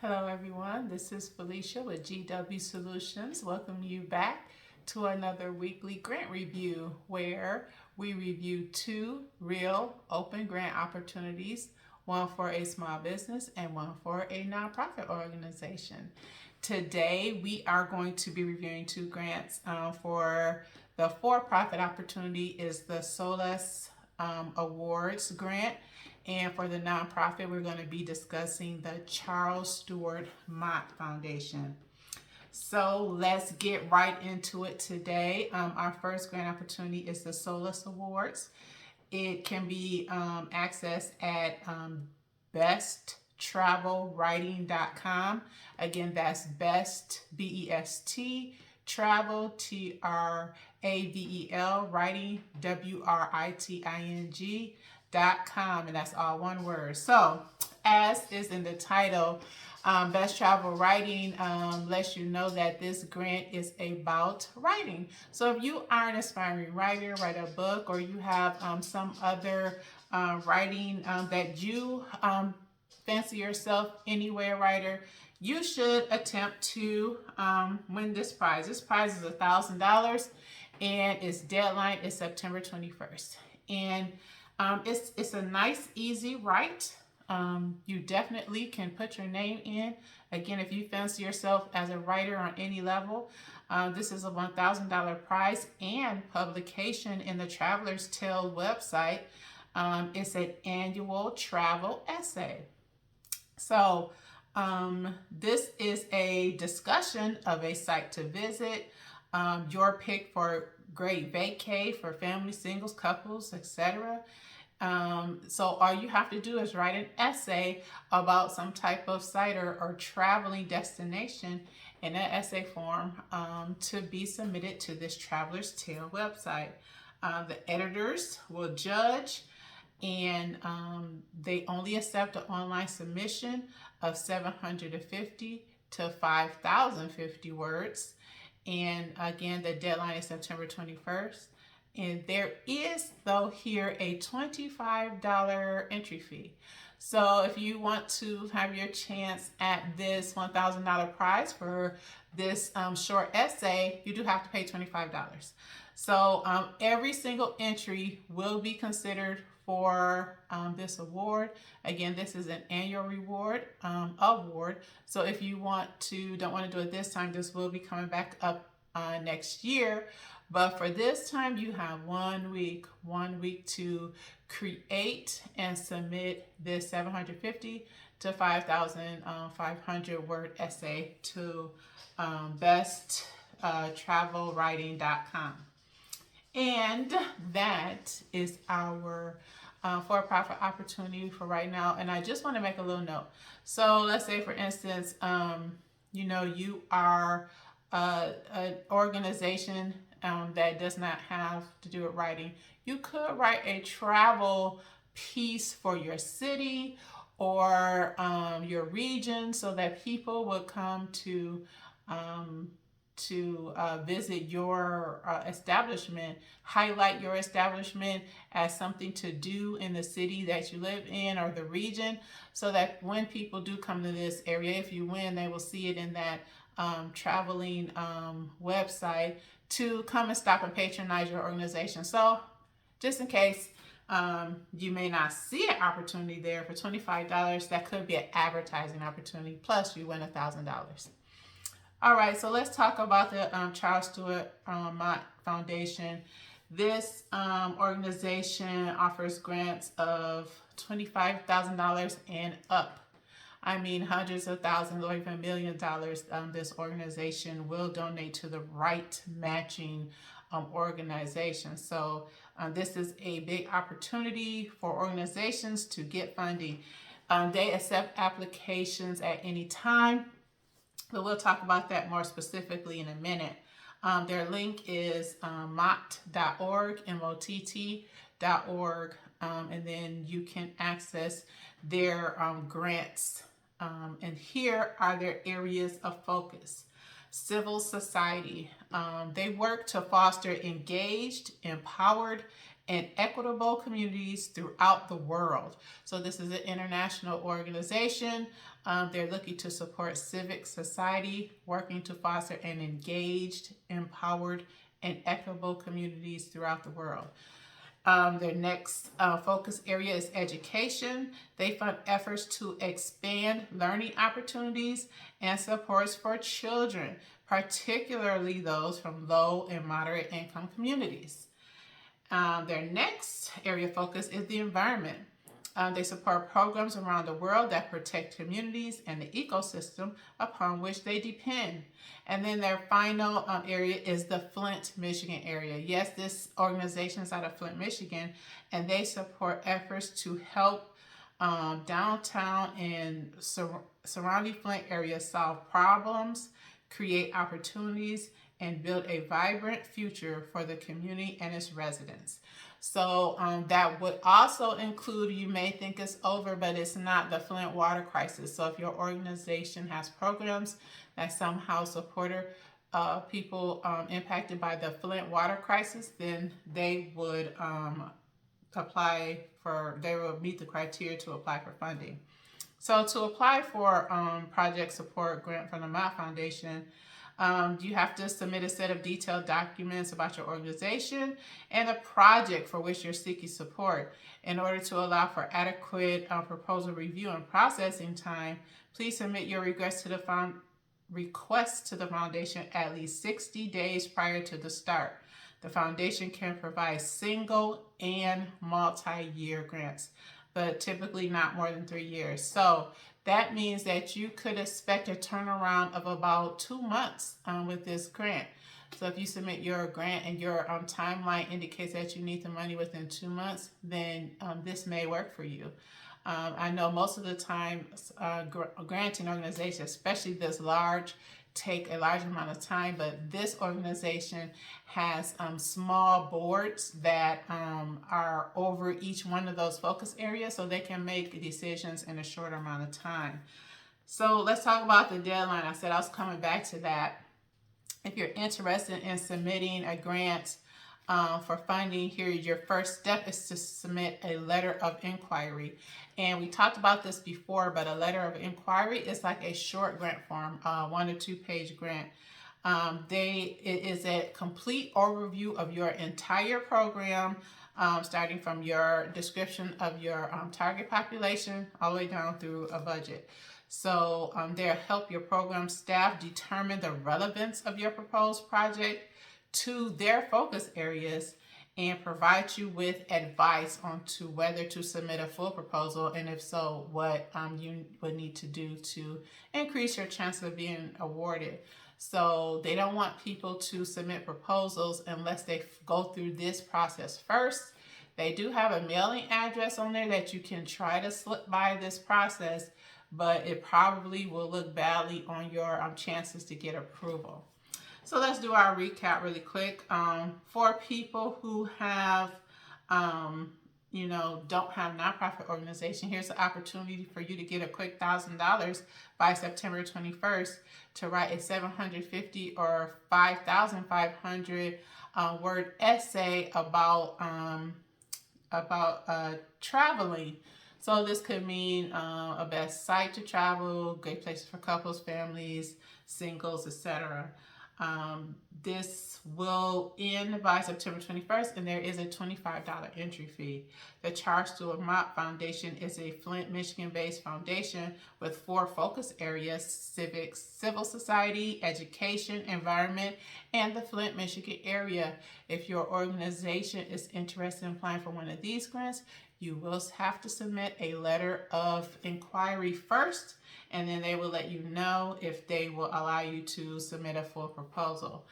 Hello everyone, this is Felicia with GW Solutions. Welcome you back to another weekly grant review where we review two real open grant opportunities, one for a small business and one for a nonprofit organization. Today we are going to be reviewing two grants. For the for-profit opportunity is the SOLAS Awards grant. And for the nonprofit, we're going to be discussing the Charles Stewart Mott Foundation. So let's get right into it today. Our first grant opportunity is the SOLAS Awards. It can be accessed at besttravelwriting.com. Again, that's best, B-E-S-T, travel, T-R-A-V-E-L, writing, W-R-I-T-I-N-G.com, and that's all one word. So, as is in the title, Best Travel Writing lets you know that this grant is about writing. So if you are an aspiring writer, write a book, or you have some other writing that you fancy yourself anyway a writer, you should attempt to win this prize. This prize is $1,000 and its deadline is September 21st. And it's a nice, easy write. You definitely can put your name in. Again, if you fancy yourself as a writer on any level, this is a $1,000 prize and publication in the Traveler's Tale website. It's an annual travel essay. So this is a discussion of a site to visit, your pick for great vacay for families, singles, couples, etc. So all you have to do is write an essay about some type of site or traveling destination in an essay form to be submitted to this Traveler's Tale website. The editors will judge, and they only accept an online submission of 750 to 5,050 words. And again, the deadline is September 21st. And there is, though, here a $25 entry fee. So if you want to have your chance at this $1,000 prize for this short essay, you do have to pay $25. So every single entry will be considered for this award. Again, this is an annual award. So if you don't want to do it this time, this will be coming back up next year. But for this time, you have 1 week to create and submit this 750 to 5,500 word essay to besttravelwriting.com. And that is our for-profit opportunity for right now. And I just want to make a little note. So let's say, for instance, you are an organization that does not have to do with writing. You could write a travel piece for your city or your region so that people would come to visit your establishment, highlight your establishment as something to do in the city that you live in or the region, so that when people do come to this area, if you win, they will see it in that traveling website to come and stop and patronize your organization. So just in case you may not see an opportunity there for $25, that could be an advertising opportunity, plus you win $1,000. All right, so let's talk about the Charles Stewart Mott Foundation. This organization offers grants of $25,000 and up. I mean, hundreds of thousands or even $1 million. This organization will donate to the right matching organization. So this is a big opportunity for organizations to get funding. They accept applications at any time, but we'll talk about that more specifically in a minute. Their link is mott.org, MOTT.org, and then you can access their grants. And here are their areas of focus. Civil society. They work to foster engaged, empowered, and equitable communities throughout the world. So this is an international organization. They're looking to support civic society, working to foster an engaged, empowered, and equitable communities throughout the world. Their next focus area is education. They fund efforts to expand learning opportunities and supports for children, particularly those from low and moderate income communities. Their next area of focus is the environment. They support programs around the world that protect communities and the ecosystem upon which they depend. And then their final area is the Flint, Michigan area. Yes, this organization is out of Flint, Michigan, and they support efforts to help downtown and surrounding Flint area solve problems, create opportunities, and build a vibrant future for the community and its residents. So that would also include, you may think it's over, but it's not, the Flint water crisis. So if your organization has programs that somehow support people impacted by the Flint water crisis, then they would they will meet the criteria to apply for funding. So to apply for project support grant from the Mott Foundation, you have to submit a set of detailed documents about your organization and the project for which you're seeking support. In order to allow for adequate proposal review and processing time, please submit your request to the foundation at least 60 days prior to the start. The foundation can provide single and multi-year grants, but typically not more than 3 years. So that means that you could expect a turnaround of about 2 months with this grant. So if you submit your grant and your timeline indicates that you need the money within 2 months, then this may work for you. I know most of the time granting organizations, especially this large, take a large amount of time, but this organization has small boards that are over each one of those focus areas, so they can make decisions in a shorter amount of time. So let's talk about the deadline. I said I was coming back to that. If you're interested in submitting a grant for funding, here your first step is to submit a letter of inquiry. And we talked about this before, but a letter of inquiry is like a short grant form, 1 or 2 page grant. It is a complete overview of your entire program, starting from your description of your target population all the way down through a budget. So they'll help your program staff determine the relevance of your proposed project to their focus areas and provide you with advice on to whether to submit a full proposal, and if so, what you would need to do to increase your chance of being awarded. So they don't want people to submit proposals unless they go through this process first. They do have a mailing address on there that you can try to slip by this process, but it probably will look badly on your chances to get approval. So let's do our recap really quick. For people who have, don't have nonprofit organization, here's the opportunity for you to get a quick $1,000 by September 21st to write a 750 or 5,500 word essay about traveling. So this could mean a best site to travel, great places for couples, families, singles, etc. This will end by September 21st, and there is a $25 entry fee. The charge to a Mott Foundation is a Flint, Michigan-based foundation with 4 focus areas: civics, civil society, education, environment, and the Flint, Michigan area. If your organization is interested in applying for one of these grants, you will have to submit a letter of inquiry first, and then they will let you know if they will allow you to submit a full proposal.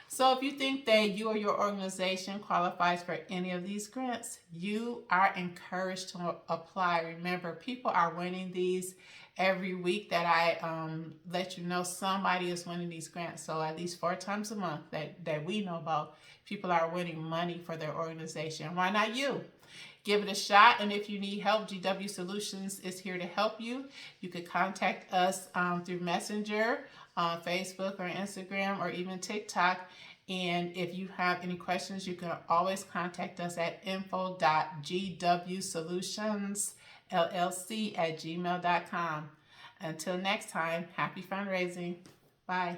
So if you think that you or your organization qualifies for any of these grants, you are encouraged to apply. Remember, people are winning these every week that I let you know somebody is winning these grants. So at least 4 times a month that we know about, people are winning money for their organization. Why not you? Give it a shot, and if you need help, GW Solutions is here to help you. You could contact us through Messenger, Facebook or Instagram, or even TikTok, And if you have any questions, you can always contact us at info.gwsolutionsllc@gmail.com. Until next time, happy fundraising. Bye.